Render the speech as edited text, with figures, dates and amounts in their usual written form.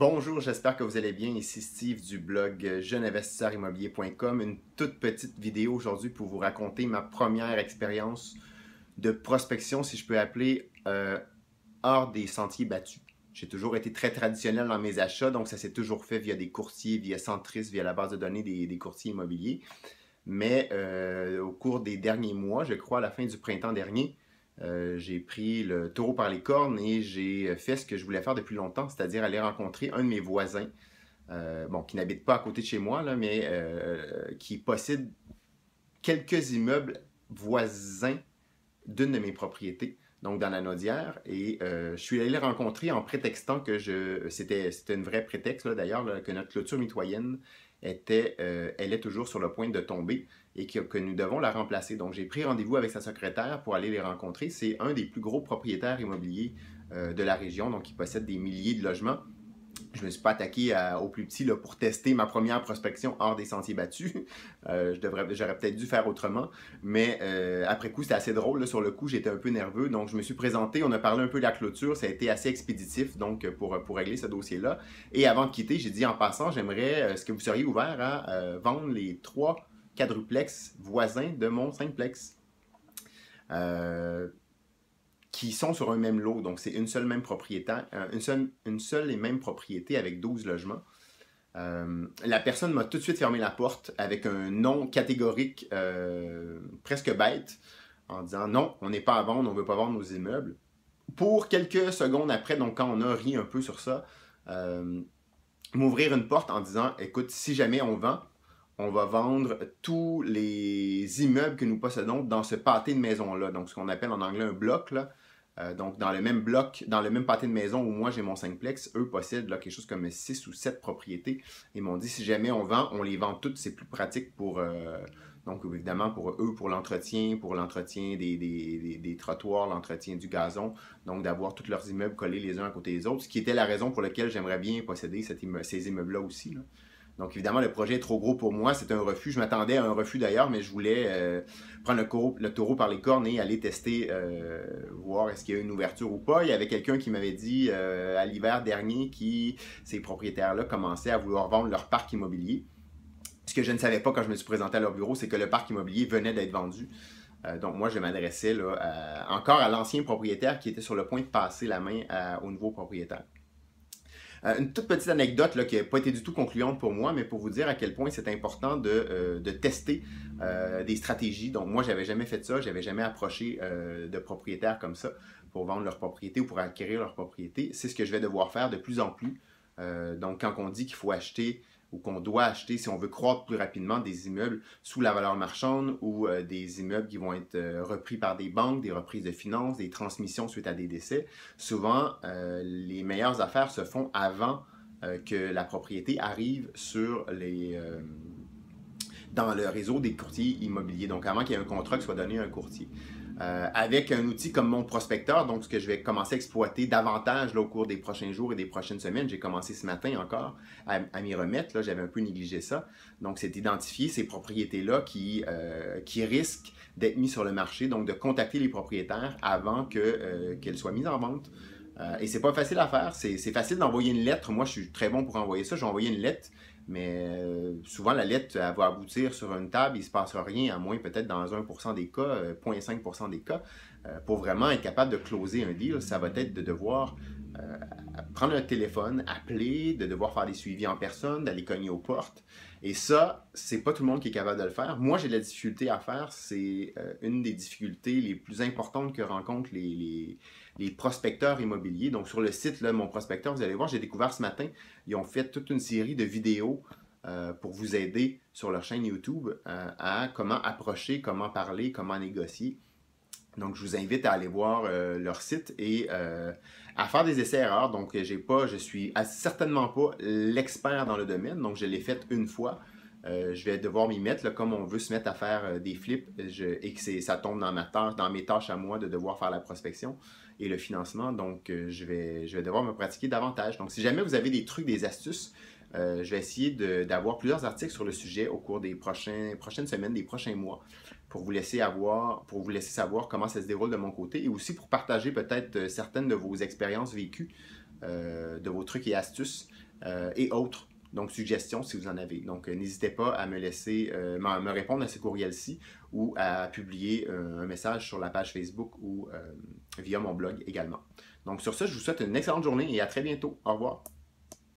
Bonjour, j'espère que vous allez bien. Ici Steve du blog jeuneinvestisseursimmobilier.com. Une toute petite vidéo aujourd'hui pour vous raconter ma première expérience de prospection, si je peux appeler, hors des sentiers battus. J'ai toujours été très traditionnel dans mes achats, donc ça s'est toujours fait via des courtiers, via Centris, via la base de données des courtiers immobiliers. Mais au cours des derniers mois, je crois à la fin du printemps dernier, j'ai pris le taureau par les cornes et j'ai fait ce que je voulais faire depuis longtemps, c'est-à-dire aller rencontrer un de mes voisins, bon, qui n'habite pas à côté de chez moi, là, mais qui possède quelques immeubles voisins d'une de mes propriétés, donc dans la Naudière. Et je suis allé le rencontrer en prétextant que c'était une vraie prétexte, d'ailleurs, que notre clôture mitoyenne elle est toujours sur le point de tomber et que nous devons la remplacer. Donc, j'ai pris rendez-vous avec sa secrétaire pour aller les rencontrer. C'est un des plus gros propriétaires immobiliers de la région, donc il possède des milliers de logements. Je ne me suis pas attaqué au plus petit là, pour tester ma première prospection hors des sentiers battus. J'aurais peut-être dû faire autrement, mais après coup, c'était assez drôle. Là, sur le coup, j'étais un peu nerveux, donc je me suis présenté. On a parlé un peu de la clôture. Ça a été assez expéditif donc pour régler ce dossier-là. Et avant de quitter, j'ai dit en passant, j'aimerais, est-ce que vous seriez ouvert à vendre les 3 quadruplex voisins de mon 5plex? Qui sont sur un même lot, donc c'est une seule même propriétaire, une seule et même propriété avec 12 logements. La personne m'a tout de suite fermé la porte avec un non catégorique presque bête en disant non, on n'est pas à vendre, on ne veut pas vendre nos immeubles. Pour quelques secondes après, donc quand on a ri un peu sur ça, m'ouvrir une porte en disant écoute, si jamais on vend, on va vendre tous les immeubles que nous possédons dans ce pâté de maison-là, donc ce qu'on appelle en anglais un bloc, là. Donc, dans le même bloc, dans le même pâté de maison où moi j'ai mon 5plex, eux possèdent là, quelque chose comme 6 ou 7 propriétés. Ils m'ont dit si jamais on vend, on les vend toutes, c'est plus pratique pour, donc évidemment pour eux, pour l'entretien des trottoirs, l'entretien du gazon, donc d'avoir tous leurs immeubles collés les uns à côté des autres, ce qui était la raison pour laquelle j'aimerais bien posséder ces immeubles-là aussi, là. Donc, évidemment, le projet est trop gros pour moi. C'est un refus. Je m'attendais à un refus d'ailleurs, mais je voulais prendre le taureau par les cornes et aller tester, voir est-ce qu'il y a une ouverture ou pas. Il y avait quelqu'un qui m'avait dit à l'hiver dernier que ces propriétaires-là commençaient à vouloir vendre leur parc immobilier. Ce que je ne savais pas quand je me suis présenté à leur bureau, c'est que le parc immobilier venait d'être vendu. Donc, moi, je m'adressais encore à l'ancien propriétaire qui était sur le point de passer la main au nouveau propriétaire. Une toute petite anecdote là, qui n'a pas été du tout concluante pour moi, mais pour vous dire à quel point c'est important de tester des stratégies. Donc moi, j'avais jamais fait ça, j'avais jamais approché de propriétaires comme ça pour vendre leur propriété ou pour acquérir leur propriété. C'est ce que je vais devoir faire de plus en plus. Donc quand on dit qu'il faut acheter ou qu'on doit acheter, si on veut croître plus rapidement, des immeubles sous la valeur marchande ou des immeubles qui vont être repris par des banques, des reprises de finances, des transmissions suite à des décès. Souvent, les meilleures affaires se font avant que la propriété arrive dans le réseau des courtiers immobiliers. Donc, avant qu'il y ait un contrat qui soit donné à un courtier. Avec un outil comme mon prospecteur, donc ce que je vais commencer à exploiter davantage là, au cours des prochains jours et des prochaines semaines. J'ai commencé ce matin encore à m'y remettre. J'avais un peu négligé ça. Donc, c'est d'identifier ces propriétés-là qui risquent d'être mises sur le marché. Donc, de contacter les propriétaires avant qu'elles soient mises en vente. Et c'est pas facile à faire. C'est facile d'envoyer une lettre. Moi, je suis très bon pour envoyer ça. J'ai envoyé une lettre. Mais souvent, la lettre elle va aboutir sur une table, il ne se passe rien, à moins peut-être dans 1% des cas, 0,5% des cas. Pour vraiment être capable de closer un deal, ça va être de devoir prendre un téléphone, appeler, de devoir faire des suivis en personne, d'aller cogner aux portes. Et ça, c'est pas tout le monde qui est capable de le faire. Moi, j'ai de la difficulté à faire. C'est une des difficultés les plus importantes que rencontrent les prospecteurs immobiliers. Donc, sur le site, là, mon prospecteur, vous allez voir, j'ai découvert ce matin, ils ont fait toute une série de vidéos pour vous aider sur leur chaîne YouTube à comment approcher, comment parler, comment négocier. Donc, je vous invite à aller voir leur site et à faire des essais-erreurs. Donc, je suis certainement pas l'expert dans le domaine. Donc, je l'ai fait une fois. Je vais devoir m'y mettre, là, comme on veut se mettre à faire des flips et que ça tombe dans mes tâches à moi de devoir faire la prospection et le financement. Donc, je vais devoir me pratiquer davantage. Donc, si jamais vous avez des trucs, des astuces, je vais essayer d'avoir plusieurs articles sur le sujet au cours des prochaines semaines, des prochains mois, pour vous laisser savoir comment ça se déroule de mon côté et aussi pour partager peut-être certaines de vos expériences vécues, de vos trucs et astuces et autres. Donc, suggestions si vous en avez. Donc, n'hésitez pas à me laisser, me répondre à ce courriel-ci ou à publier un message sur la page Facebook ou via mon blog également. Donc, sur ça, je vous souhaite une excellente journée et à très bientôt. Au revoir.